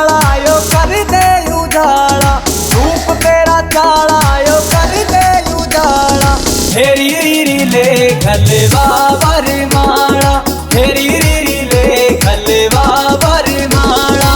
काला यो कर दे उजाला, रूप तेरा काला यो कर दे उजाला। हेरी रीरी ले खलवा वरमाला, हेरी रीरी ले खलवा वरमाला।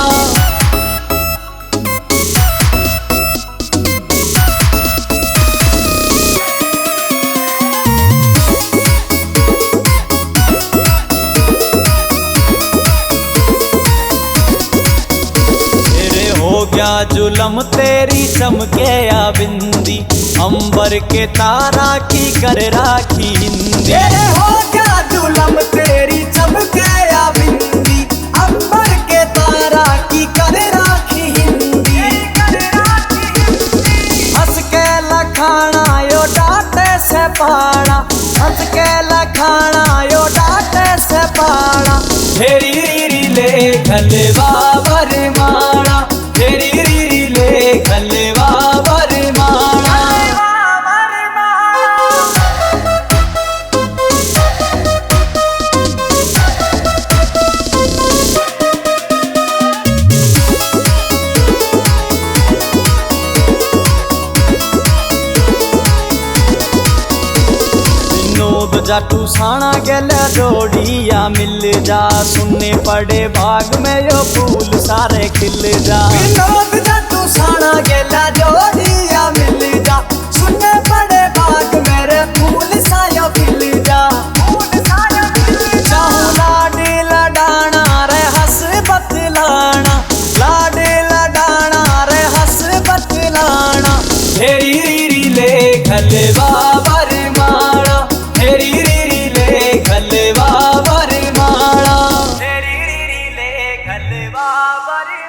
हो गया जुलम तेरी चमके या बिंदी, अंबर के तारा की कर राखी हिंदी। हो गया जुलम तेरी चमके या बिंदी, अंबर के तारा की कर राखी हिंदी। हंस के लखाना यो डांटे से पाड़ा, हंस के लखाना यो डांटे से पाड़ा। हेरी रीरी ले खलवा वरमाला, हेरी रीरी ले खलवा वरमाला। विनोद जाटू साणा गेले जोड़िया मिल जा, सुनने पड़े बाग में यो फूल सारे खिल जा। विनोद जाटू साणा गेले जोड़िया मिल जा, सुनने पड़े बाग मेरे फूल सायो खिल जा। चाहूं लाडी लडाना रे हंस बतलाना, लाडी लडाना रे हंस बतलाना। हेरी रीरी ले खलवा वरमाला, हेरी रीरी ले खलवा वरमाला, हेरी रीरी ले खलवा वरमाला।